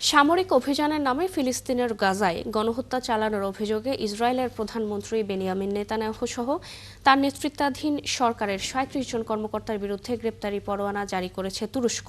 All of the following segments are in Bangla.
সামরিক অভিযানের নামে ফিলিস্তিনের গাজায় গণহত্যা চালানোর অভিযোগে ইসরায়েলের প্রধানমন্ত্রী বেনিয়ামিন নেতানিয়াহু সহ তার নেতৃত্বাধীন সরকারের ৩৭ জন কর্মকর্তার বিরুদ্ধে গ্রেপ্তারি পরোয়ানা জারি করেছে তুরস্ক।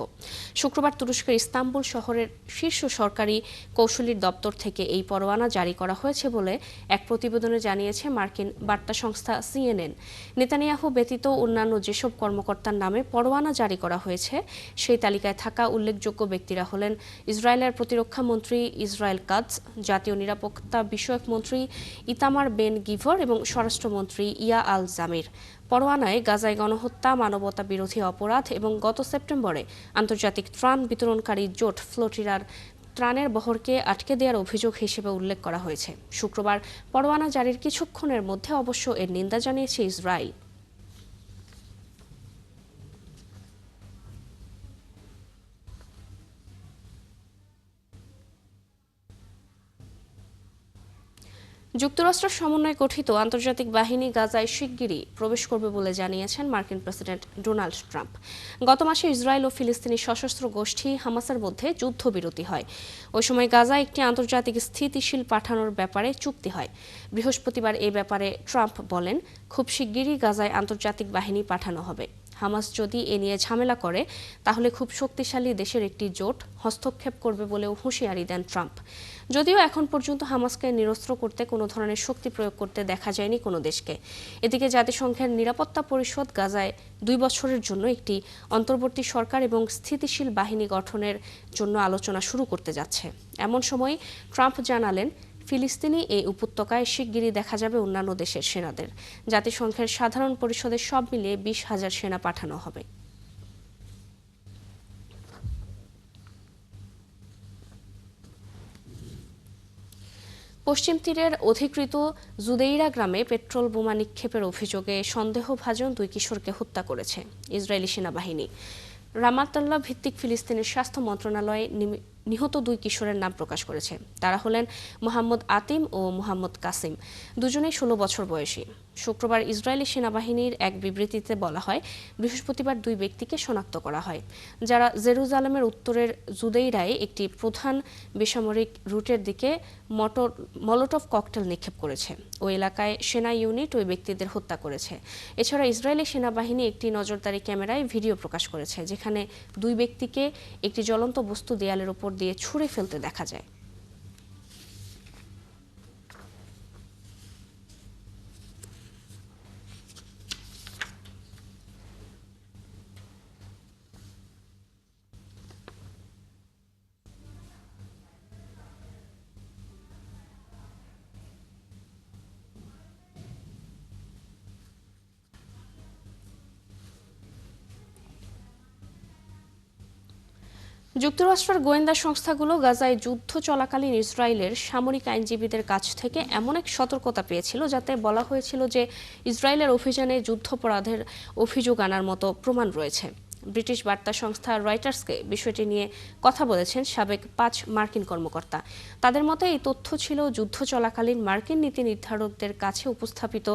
শুক্রবার তুরস্কের ইস্তাম্বুল শহরের শীর্ষ সরকারি কৌঁসুলির দপ্তর থেকে এই পরোয়ানা জারি করা হয়েছে বলে এক প্রতিবেদনে জানিয়েছে মার্কিন বার্তা সংস্থা সিএনএন। নেতানিয়াহু ব্যতীত অন্যান্য যেসব কর্মকর্তার নামে পরোয়ানা জারি করা হয়েছে সেই তালিকায় থাকা উল্লেখযোগ্য ব্যক্তিরা হলেন ইসরায়েলের প্রতিরক্ষা মন্ত্রী ইসরায়েল কাটজ, জাতীয় নিরাপত্তা বিষয়ক মন্ত্রী ইতামার বেন গিভর এবং স্বরাষ্ট্রমন্ত্রী ইয়া আল জামির। পরোয়ানায় গাজায় গণহত্যা, মানবতা বিরোধী অপরাধ এবং গত সেপ্টেম্বরে আন্তর্জাতিক ত্রাণ বিতরণকারী জোট ফ্লোটিরার ত্রাণের বহরকে আটকে দেওয়ার অভিযোগ হিসেবে উল্লেখ করা হয়েছে। শুক্রবার পরোয়ানা জারির কিছুক্ষণের মধ্যে অবশ্য এর নিন্দা জানিয়েছে ইসরায়েল। যুক্তরাষ্ট্রের সমন্বয়ে গঠিত আন্তর্জাতিক বাহিনী গাজায় শিগগিরই প্রবেশ করবে বলে জানিয়েছেন মার্কিন প্রেসিডেন্ট ডোনাল্ড ট্রাম্প। গত মাসে ইসরায়েল ও ফিলিস্তিনি সশস্ত্র গোষ্ঠী হামাসের মধ্যে যুদ্ধবিরতি হয়। ওই সময় গাজায় একটি আন্তর্জাতিক স্থিতিশীল পাঠানোর ব্যাপারে চুক্তি হয়। বৃহস্পতিবার এ ব্যাপারে ট্রাম্প বলেন, খুব শিগগিরই গাজায় আন্তর্জাতিক বাহিনী পাঠানো হবে। হামাস যদি এ নিয়ে ঝামেলা করে তাহলে খুব শক্তিশালী দেশের একটি জোট হস্তক্ষেপ করবে বলেও হুঁশিয়ারি দেন ট্রাম্প। যদিও এখন পর্যন্ত হামাসকে নিরস্ত্র করতে কোনো ধরনের শক্তি প্রয়োগ করতে দেখা যায়নি কোনো দেশকে। এদিকে জাতিসংঘের নিরাপত্তা পরিষদ গাজায় ২ বছরের জন্য একটি অন্তর্বর্তী সরকার এবং স্থিতিশীল বাহিনী গঠনের জন্য আলোচনা শুরু করতে যাচ্ছে। এমন সময় ট্রাম্প জানালেন, ফিলিস্তিনি এই উপত্যকায় শিগগিরই দেখা যাবে অন্যান্য দেশের সেনাদের। জাতিসংঘের সাধারণ পরিষদে সব মিলিয়ে ২০,০০০ সেনা পাঠানো হবে। পশ্চিম তীরের অধিকৃত জুদেইরা গ্রামে পেট্রোল বোমা নিক্ষেপের অভিযোগে সন্দেহভাজন ২ কিশোরকে হত্যা করেছে ইসরায়েলি সেনাবাহিনী। রামাতাল্লাহ ভিত্তিক ফিলিস্তিনের স্বাস্থ্য মন্ত্রণালয় নিহত ২ কিশোরের নাম প্রকাশ করেছে। তারা হলেন মোহাম্মদ আতিম ও মোহাম্মদ কাসিম, দুজনেই ১৬ বছর বয়সী। শুক্রবার ইসরায়েলি সেনাবাহিনীর এক বিবৃতিতে বলা হয়, বৃহস্পতিবার ২ ব্যক্তিকে শনাক্ত করা হয়, যারা জেরুজালেমের উত্তরের জুদেইরায় একটি প্রধান বেসামরিক রুটের দিকে মলোটভ ককটেল নিক্ষেপ করেছে। ওই এলাকায় সেনা ইউনিট ওই ব্যক্তিদের হত্যা করেছে। এছাড়া ইসরায়েলি সেনাবাহিনী একটি নজরদারি ক্যামেরায় ভিডিও প্রকাশ করেছে, যেখানে ২ ব্যক্তিকে একটি জ্বলন্ত বস্তু দেয়ালের উপর দিয়ে ছুঁড়ে ফেলতে দেখা যায়। যুক্তরাষ্ট্রের গোয়েন্দা সংস্থাগুলো গাজায় যুদ্ধ চলাকালীন ইসরায়েলের সামরিক আইনজীবীদের কাছ থেকে এমন এক সতর্কতা পেয়েছিল, যাতে বলা হয়েছিল যে ইসরায়েলের অভিযানে যুদ্ধাপরাধের অভিযোগ আনার মতো প্রমাণ রয়েছে। ব্রিটিশ বার্তা সংস্থা রয়টার্সকে বিষয়টি নিয়ে কথা বলেছেন সাবেক ৫ মার্কিন কর্মকর্তা। তাদের মতে এই তথ্য ছিল যুদ্ধ চলাকালীন মার্কিন নীতি নির্ধারকদের কাছে উপস্থাপিত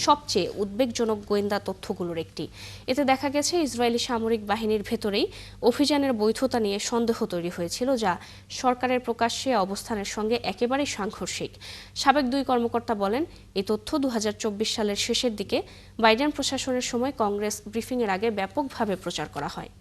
সবচেয়ে উদ্বেগজনক গোয়েন্দা তথ্যগুলোর একটি। এতে দেখা গেছে ইসরায়েলি সামরিক বাহিনীর ভেতরেই অভিযানের বৈধতা নিয়ে সন্দেহ তৈরি হয়েছিল, যা সরকারের প্রকাশ্যে অবস্থানের সঙ্গে একেবারেই সাংঘর্ষিক। সাবেক ২ কর্মকর্তা বলেন, এই তথ্য ২০২৪ সালের শেষের দিকে বাইডেন প্রশাসনের সময় কংগ্রেস ব্রিফিংয়ের আগে ব্যাপকভাবে প্রচার করা হয়।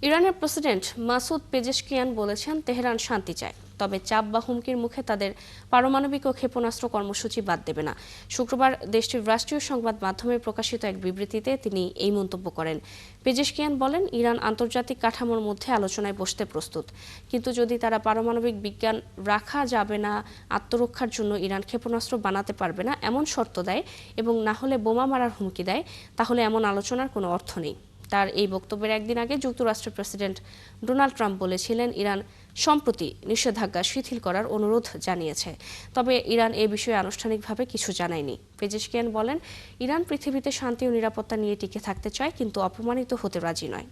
ইরানের প্রেসিডেন্ট মাসুদ পেজেশকিয়ান বলেছেন, তেহরান শান্তি চায়, তবে চাপ বা হুমকির মুখে তাদের পারমাণবিক ও ক্ষেপণাস্ত্র কর্মসূচি বাদ দেবে না। শুক্রবার দেশটির রাষ্ট্রীয় সংবাদ মাধ্যমে প্রকাশিত এক বিবৃতিতে তিনি এই মন্তব্য করেন। পেজেশকিয়ান বলেন, ইরান আন্তর্জাতিক কাঠামোর মধ্যে আলোচনায় বসতে প্রস্তুত, কিন্তু যদি তারা পারমাণবিক বিজ্ঞান রাখা যাবে না, আত্মরক্ষার জন্য ইরান ক্ষেপণাস্ত্র বানাতে পারবে না এমন শর্ত দেয় এবং না হলে বোমা মারার হুমকি দেয়, তাহলে এমন আলোচনার কোনো অর্থ নেই। তার এই বক্তব্যের একদিন আগে যুক্তরাষ্ট্রের প্রেসিডেন্ট ডোনাল্ড ট্রাম্প বলেছিলেন, ইরান সম্প্রতি নিষেধাজ্ঞা শিথিল করার অনুরোধ জানিয়েছে, তবে ইরান এ বিষয়ে আনুষ্ঠানিকভাবে কিছু জানায়নি। পেজেশকিয়ান বলেন, ইরান পৃথিবীতে শান্তি ও নিরাপত্তা নিয়ে টিকে থাকতে চায়, কিন্তু অপমানিত হতে রাজি নয়।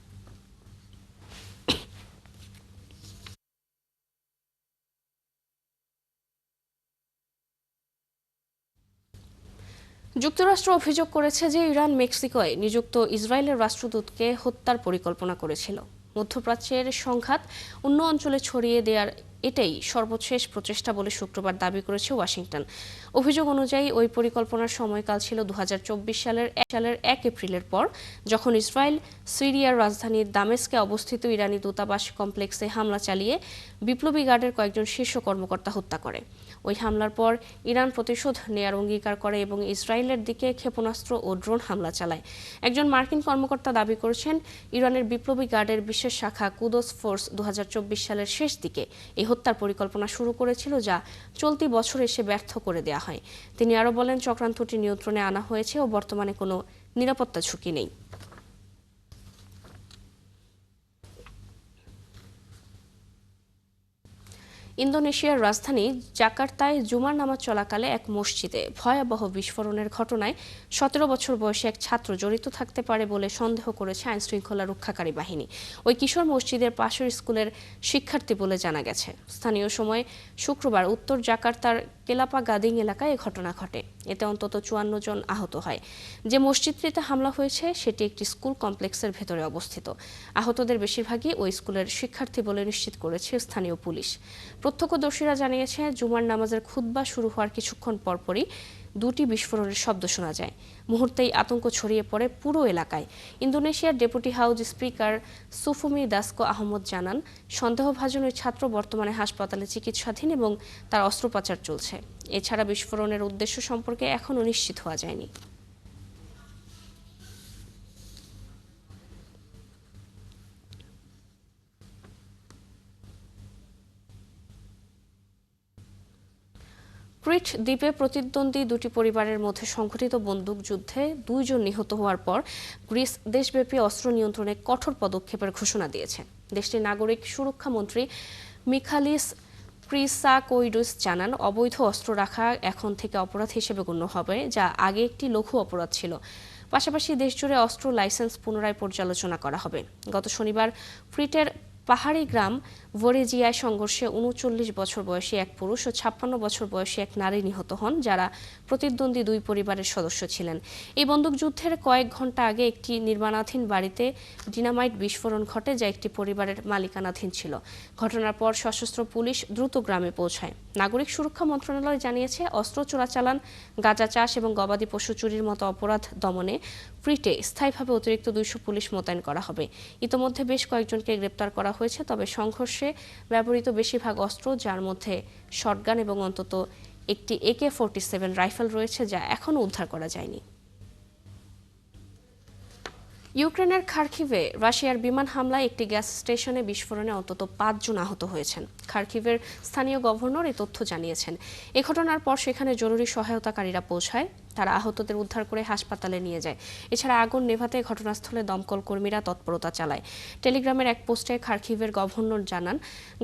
যুক্তরাষ্ট্র অভিযোগ করেছে যে ইরান মেক্সিকোয় নিযুক্ত ইসরায়েলের রাষ্ট্রদূতকে হত্যার পরিকল্পনা করেছিল। মধ্যপ্রাচ্যের সংঘাত অন্য অঞ্চলে ছড়িয়ে দেওয়ার এটাই সর্বশেষ প্রচেষ্টা বলে শুক্রবার দাবি করেছে ওয়াশিংটন। অভিযোগ অনুযায়ী ওই পরিকল্পনার সময়কাল ছিল 2024 সালের 1 এপ্রিলের পর, যখন ইসরায়েল সিরিয়ার রাজধানী দামেস্কে অবস্থিত ইরানি দূতাবাস কমপ্লেক্সে হামলা চালিয়ে বিপ্লবী গার্ডের কয়েকজন শীর্ষ কর্মকর্তা হত্যা করে। ওই হামলার পর ইরান প্রতিশোধ নেয়ার অঙ্গীকার করে এবং ইসরায়েলের দিকে ক্ষেপণাস্ত্র ও ড্রোন হামলা চালায়। একজন মার্কিন কর্মকর্তা দাবি করেছেন, ইরানের বিপ্লবী গার্ডের বিশেষ শাখা কুদস ফোর্স 2024 সালের শেষ দিকে এই হত্যার পরিকল্পনা শুরু করেছিল, যা চলতি বছর এসে ব্যর্থ করে দেয়া হয়। তিনি আরও বলেন, চক্রান্তটি নিয়ন্ত্রণে আনা হয়েছে ও বর্তমানে কোনো নিরাপত্তা ঝুঁকি নেই। ইন্দোনেশিয়ার রাজধানী জাকার্তায় জুমার নামাজ চলাকালে এক মসজিদে ভয়াবহ বিস্ফোরণের ঘটনায় 17 বছর বয়সী এক ছাত্র জড়িত থাকতে পারে বলে সন্দেহ করেছে আইনশৃঙ্খলা রক্ষাকারী বাহিনী। ওই কিশোর মসজিদের পাশের স্কুলের শিক্ষার্থী বলে জানা গেছে। স্থানীয় সময় শুক্রবার উত্তর জাকার্তার কেলাপা গাদিং এলাকায় এ ঘটনা ঘটে। এতে অন্তত 54 জন আহত হয়। যে মসজিদটিতে হামলা হয়েছে সেটি একটি স্কুল কমপ্লেক্সের ভেতরে অবস্থিত। আহতদের বেশিরভাগই ওই স্কুলের শিক্ষার্থী বলে নিশ্চিত করেছে স্থানীয় পুলিশ। প্রত্যক্ষদর্শীরা জানিয়েছে, জুমার নামাজের খুতবা শুরু হওয়ার কিছুক্ষণ পরপরই দুটি বিস্ফোরণের শব্দ শোনা যায়। মুহূর্তেই আতঙ্ক ছড়িয়ে পড়ে পুরো এলাকায়। ইন্দোনেশিয়ার ডেপুটি হাউস স্পিকার সুফুমি দাসকো আহমদ জানান, সন্দেহভাজন ওই ছাত্র বর্তমানে হাসপাতালে চিকিৎসাধীন এবং তার অস্ত্রোপচার চলছে। এছাড়া বিস্ফোরণের উদ্দেশ্য সম্পর্কে এখনও নিশ্চিত হওয়া যায়নি। ক্রিট দ্বীপে প্রতিদ্বন্দ্বী দুটি পরিবারের মধ্যে সংঘটিত বন্দুকযুদ্ধে 2 জন নিহত হওয়ার পর গ্রিস দেশব্যাপী অস্ত্র নিয়ন্ত্রণে কঠোর পদক্ষেপের ঘোষণা দিয়েছে। দেশটির নাগরিক সুরক্ষা মন্ত্রী মিখালিস ক্রিসাকোইডুস জানান, অবৈধ অস্ত্র রাখা এখন থেকে অপরাধ হিসেবে গণ্য হবে, যা আগে একটি লঘু অপরাধ ছিল। পাশাপাশি দেশজুড়ে অস্ত্র লাইসেন্স পুনরায় পর্যালোচনা করা হবে। গত শনিবার ক্রিটের পাহাড়ি গ্রাম ভোরেজিয়ায় সংঘর্ষে 39 বছর বয়সী এক পুরুষ ও 56 বছর বয়সী এক নারী নিহত হন, যারা প্রতিদ্বন্দ্বী দুই পরিবারের সদস্য ছিলেন। এই বন্দুকযুদ্ধের কয়েক ঘন্টা আগে একটি নির্মাণাধীন বাড়িতে ডিনামাইট বিস্ফোরণ ঘটে, যা একটি পরিবারের মালিকানাধীন ছিল। ঘটনার পর সশস্ত্র পুলিশ দ্রুত গ্রামে পৌঁছায়। নাগরিক সুরক্ষা মন্ত্রণালয় জানিয়েছে, অস্ত্র চোরাচালান, গাঁজা চাষ এবং গবাদি পশু চুরির মতো অপরাধ দমনে ক্রিটে স্থায়ীভাবে অতিরিক্ত 200 পুলিশ মোতায়েন করা হবে। ইতোমধ্যে বেশ কয়েকজনকে গ্রেপ্তার করা হয়েছে, তবে সংঘর্ষে ব্যবহৃত বেশিরভাগ অস্ত্র, যার মধ্যে শটগান এবং অন্তত একটি AK-47 রাইফেল রয়েছে, যা এখনও উদ্ধার করা যায়নি। ইউক্রেনের খার্কিভে রাশিয়ার বিমান হামলায় একটি গ্যাস স্টেশনে বিস্ফোরণে অন্তত 5 জন আহত হয়েছেন। খার্কিভের স্থানীয় গভর্নর এই তথ্য জানিয়েছেন। এ ঘটনার পর সেখানে জরুরি সহায়তাকারীরা পৌঁছায়। তারা আহতদের উদ্ধার করে হাসপাতালে নিয়ে যায়। এছাড়া আগুন নেভাতে ঘটনাস্থলে দমকল কর্মীরা তৎপরতা চালায়। টেলিগ্রামের এক পোস্টে খার্কিভের গভর্নর জানান,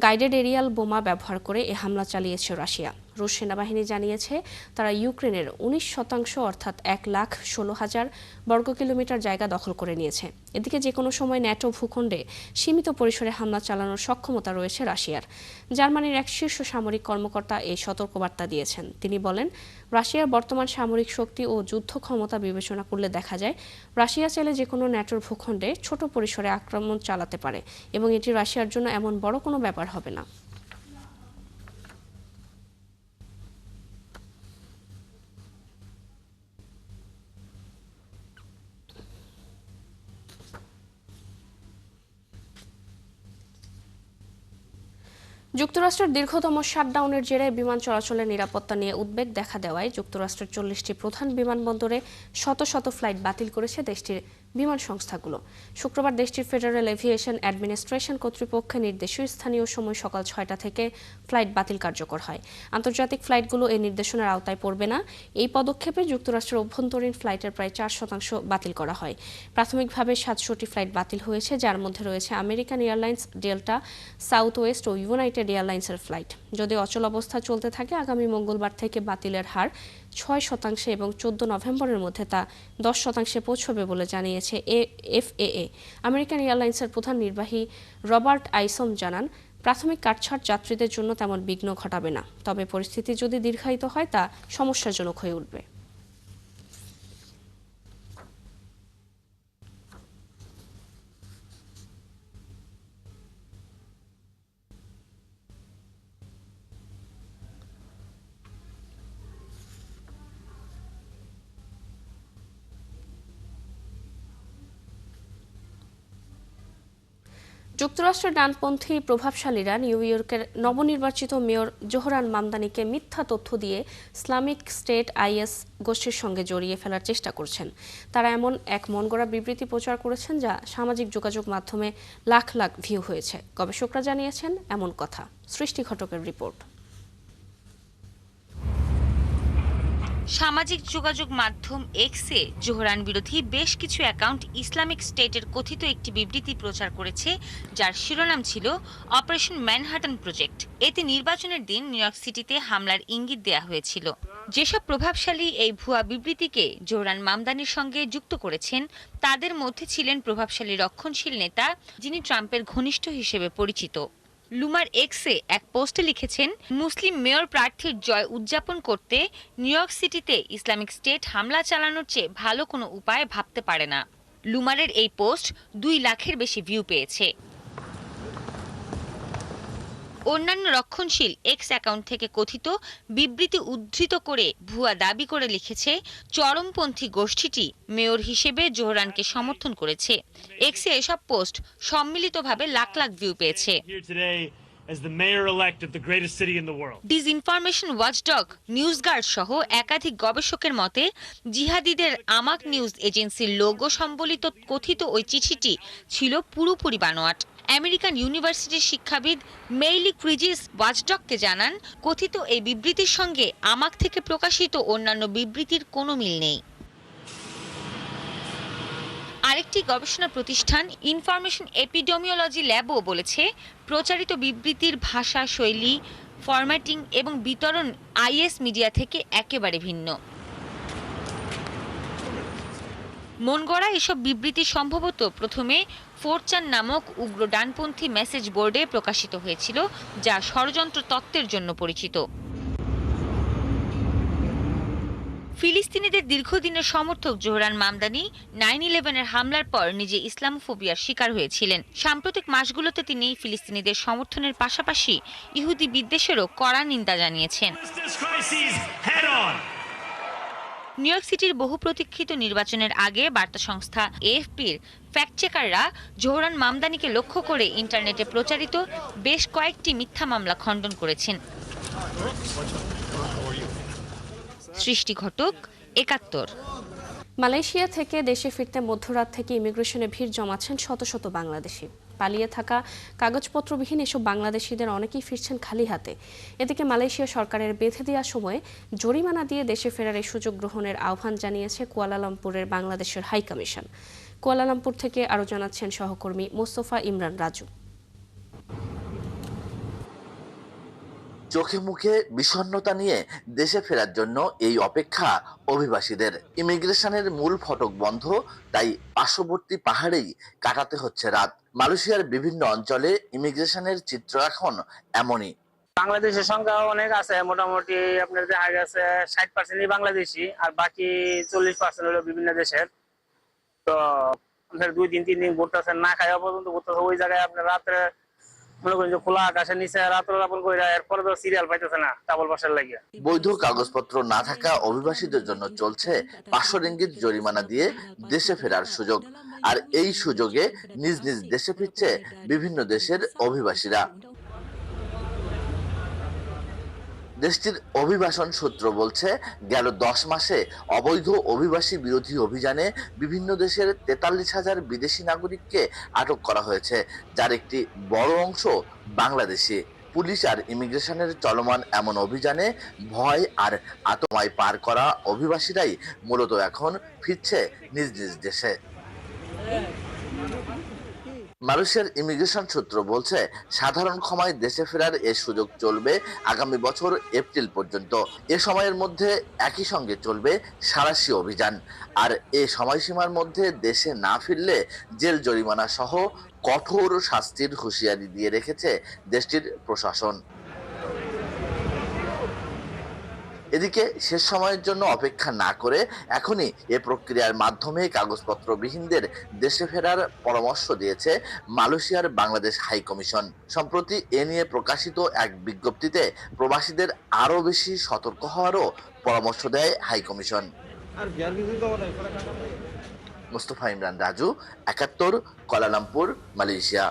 গাইডেড এরিয়াল বোমা ব্যবহার করে এ হামলা চালিয়েছে রাশিয়া। রুশ সেনাবাহিনী জানিয়েছে, তারা ইউক্রেনের 19% অর্থাৎ 1,16,000 বর্গ কিলোমিটার জায়গা দখল করে নিয়েছে। এদিকে যে কোনো সময় ন্যাটো ভূখণ্ডে সীমিত পরিসরে হামলা চালানোর সক্ষমতা রয়েছে রাশিয়ার। জার্মানির এক শীর্ষ সামরিক কর্মকর্তা এই সতর্কবার্তা দিয়েছেন। তিনি বলেন, রাশিয়ার বর্তমান সামরিক শক্তি ও যুদ্ধ ক্ষমতা বিবেচনা করলে দেখা যায়, রাশিয়া চাইলে যে কোনো ন্যাটোর ভূখণ্ডে ছোট পরিসরে আক্রমণ চালাতে পারে এবং এটি রাশিয়ার জন্য এমন বড় কোনো ব্যাপার হবে না। যুক্তরাষ্ট্রের দীর্ঘতম শাটডাউনের জেরে বিমান চলাচলের নিরাপত্তা নিয়ে উদ্বেগ দেখা দেওয়ায় যুক্তরাষ্ট্রের 40টি প্রধান বিমানবন্দরে শত শত ফ্লাইট বাতিল করেছে দেশটির বিমান সংস্থাগুলো। শুক্রবার দেশটির ফেডারেল এভিয়েশন অ্যাডমিনিস্ট্রেশন কর্তৃপক্ষের নির্দেশে স্থানীয় সময় সকাল 6টা থেকে ফ্লাইট বাতিল কার্যকর হয়। আন্তর্জাতিক ফ্লাইটগুলো এই নির্দেশনার আওতায় পড়বে না। এই পদক্ষেপে যুক্তরাষ্ট্রের অভ্যন্তরীণ ফ্লাইটের প্রায় 4% বাতিল করা হয়। প্রাথমিকভাবে 700টি ফ্লাইট বাতিল হয়েছে, যার মধ্যে রয়েছে American airlines, Delta, Southwest ও ইউনাইটেড এয়ারলাইন্সের ফ্লাইট। যদি অচল অবস্থা চলতে থাকে, আগামী মঙ্গলবার থেকে বাতিলের হার 6% এবং 14 নভেম্বরের মধ্যে তা 10% পৌঁছবে বলে জানিয়েছে FAA। আমেরিকান এয়ারলাইন্সের প্রধান নির্বাহী রবার্ট আইসম জানান, প্রাথমিক কাটছাঁট যাত্রীদের জন্য তেমন বিঘ্ন ঘটাবে না, তবে পরিস্থিতি যদি দীর্ঘায়িত হয় তা সমস্যাজনক হয়ে উঠবে। যুক্তরাষ্ট্রের ডানপন্থী প্রভাবশালীরা নিউ ইয়র্কের নবনির্বাচিত মেয়র জোহরান মামদানিকে মিথ্যা তথ্য দিয়ে ইসলামিক স্টেট আইএস গোষ্ঠীর সঙ্গে জড়িয়ে ফেলার চেষ্টা করছেন। তারা এমন এক মনগড়া বিবৃতি প্রচার করেছেন যা সামাজিক যোগাযোগ মাধ্যমে লাখ লাখ ভিউ হয়েছে। গবেষকরা জানিয়েছেন এমন কথা। সৃষ্টি ঘটকের রিপোর্ট। সামাজিক যোগাযোগ মাধ্যম এক্সে জোহরান বিরোধী বেশ কিছু অ্যাকাউন্ট ইসলামিক স্টেটের কথিত একটি বিবৃতি প্রচার করেছে, যার শিরোনাম ছিল অপারেশন ম্যানহাটন প্রজেক্ট। এতে নির্বাচনের দিন নিউ ইয়র্ক সিটিতে হামলার ইঙ্গিত দেয়া হয়েছিল। যেসব প্রভাবশালী এই ভুয়া বিবৃতিকে জোহরান মামদানির সঙ্গে যুক্ত করেছেন, তাদের মধ্যে ছিলেন প্রভাবশালী রক্ষণশীল নেতা যিনি ট্রাম্পের ঘনিষ্ঠ হিসেবে পরিচিত। লুমার এক্সে এক পোস্টে লিখেছেন, মুসলিম মেয়র প্রার্থীর জয় উদযাপন করতে নিউ ইয়র্ক সিটিতে ইসলামিক স্টেট হামলা চালানোর চেয়ে ভালো কোনো উপায় ভাবতে পারে না। লুমারের এই পোস্ট 2 লাখের বেশি ভিউ পেয়েছে। অন্যান্য রক্ষণশীল এক্স অ্যাকাউন্ট থেকে কথিত বিবৃতি উদ্ধৃত করে ভুয়া দাবি করে লিখেছে, চরমপন্থী গোষ্ঠীটি মেয়র হিসেবে জোহরানকে সমর্থন করেছে। এক্সে এসব পোস্ট সম্মিলিতভাবে লাখ লাখ ভিউ পেয়েছে। ডিসইনফরমেশন ওয়াচডগ নিউজগার্ড সহ একাধিক গবেষকের মতে, জিহাদিদের আমাক নিউজ এজেন্সির লোগো সম্বলিত কথিত ওই চিঠিটি ছিল পুরোপুরি বানোয়াট। আমেরিকান ইউনিভার্সিটির শিক্ষাবিদ মেইলি ক্রিজিস ওয়াচডগকে জানান, কথিত এই বিবৃতির সঙ্গে আমাক থেকে প্রকাশিত অন্যান্য বিবৃতির কোনো মিল নেই। আরেকটি গবেষণা প্রতিষ্ঠান ইনফরমেশন এপিডেমিওলজি ল্যাবও বলেছে, প্রচারিত বিবৃতির ভাষা শৈলী, ফরম্যাটিং এবং বিতরণ আইএস মিডিয়া থেকে একেবারে ভিন্ন। মনগড়া এসব বিবৃতি সম্ভবত প্রথমে 4chan নামক উগ্র ডানপন্থী মেসেজ বোর্ডে প্রকাশিত হয়েছিল, যা ষড়যন্ত্র তত্ত্বের জন্য পরিচিত। ফিলিস্তিনিদের দীর্ঘদিনের সমর্থক জোহরান মামদানি 9/11-এর হামলার পর নিজে ইসলামোফোবিয়ার শিকার হয়েছিলেন। সাম্প্রতিক মাসগুলোতে তিনি ফিলিস্তিনিদের সমর্থনের পাশাপাশি ইহুদি বিদ্বেষেরও কড়া নিন্দা জানিয়েছেন। নিউ ইয়র্ক সিটির বহু প্রতীক্ষিত নির্বাচনের আগে বার্তা সংস্থা এএফপির ফ্যাক্ট চেকাররা জোহরান মামদানিকে লক্ষ্য করে ইন্টারনেটে প্রচারিত বেশ কয়েকটি মিথ্যা মামলা খণ্ডন করেছেন। সৃষ্টি ঘটক, ৭১। মালয়েশিয়া থেকে দেশে ফিরতে মধ্যরাত থেকে ইমিগ্রেশনে ভিড় জমাচ্ছেন শত শত বাংলাদেশি। পালিয়ে থাকা কাগজপত্রবিহীন এসব বাংলাদেশিদের অনেকেই ফিরছেন খালি হাতে। এদিকে মালয়েশিয়া সরকারের বেঁধে দেওয়া সময়ে জরিমানা দিয়ে দেশে ফেরার এই সুযোগ গ্রহণের আহ্বান জানিয়েছে কুয়ালালামপুরের বাংলাদেশের হাই কমিশন। কুয়ালালামপুর থেকে আরও জানাচ্ছেন সহকর্মী মোস্তফা ইমরান রাজু। চোখে মুখে বিষণ্ণতা নিয়ে দেশে ফেরার জন্য এই অপেক্ষা অভিবাসীদের। ইমিগ্রেশনের মূল ফটক বন্ধ, তাই পার্শ্ববর্তী পাহাড়েই কাটাতে হচ্ছে রাত। মালয়েশিয়ার বিভিন্ন অঞ্চলে ইমিগ্রেশনের চিত্র এখন এমনই। বাংলাদেশের সংখ্যা অনেক আছে, মোটামুটি আপনার দেখা গেছে 60% বাংলাদেশি, আর বাকি 40% হলো বিভিন্ন দেশের। তো আপনার 2-3 দিন ঘুরতেছেন, না খাওয়া পর্যন্ত ঘুরতেছে। ওই জায়গায় আপনার রাত্রে মনে করেন যে খোলা আকাশের নিচে রাত্র যাপন করে, এরপরে তো সিরিয়াল পাইতেছে না ডাবল বাসার লাগিয়া। বৈধ কাগজপত্র না থাকা অভিবাসীদের জন্য চলছে 500 রিঙ্গিত জরিমানা দিয়ে দেশে ফেরার সুযোগ। আর এই সুযোগে নিজ নিজ দেশে ফিরছে বিভিন্ন দেশের অভিবাসীরা। দেশটির অভিবাসন সূত্র বলছে, গেল 10 মাসে অবৈধ অভিবাসী বিরোধী অভিযানে বিভিন্ন দেশের 43,000 বিদেশি নাগরিককে আটক করা হয়েছে, যার একটি বড় অংশ বাংলাদেশি। পুলিশ আর ইমিগ্রেশনের চলমান এমন অভিযানে ভয় আর আতঙ্কায় পার করা অভিবাসীরাই মূলত এখন ফিরছে নিজ নিজ দেশে। মালয়েশিয়ার ইমিগ্রেশন সূত্র বলছে, সাধারণ ক্ষমায় দেশে ফেরার এ সুযোগ চলবে আগামী বছর এপ্রিল পর্যন্ত। এ সময়ের মধ্যে একই সঙ্গে চলবে সাঁড়াশি অভিযান। আর এ সময়সীমার মধ্যে দেশে না ফিরলে জেল জরিমানা সহ কঠোর শাস্তির হুঁশিয়ারি দিয়ে রেখেছে দেশটির প্রশাসন। এদিকে শেষ সময়ের জন্য অপেক্ষা না করে এখনই এ প্রক্রিয়ার মাধ্যমে কাগজপত্রবিহীনদের দেশে ফেরার পরামর্শ দিয়েছে মালয়েশিয়ার বাংলাদেশ হাই কমিশন। সম্প্রতি এ নিয়ে প্রকাশিত এক বিজ্ঞপ্তিতে প্রবাসীদের আরও বেশি সতর্ক হওয়ারও পরামর্শ দেয় high commission. Mostafa Imran Raju, ৭১, Kuala Lumpur, Malaysia.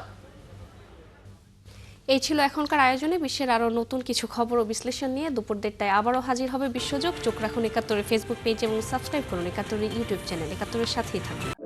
এই ছিল এখনকার আয়োজনে। বিশ্বের আরও নতুন কিছু খবর ও বিশ্লেষণ নিয়ে দুপুর 1টায় আবারও হাজির হবে বিশ্বযোগ। চোখ রাখুন ৭১ ফেসবুক পেজ এবং সাবস্ক্রাইব করুন ৭১ ইউটিউব চ্যানেল। ৭১-এর সাথেই থাকুন।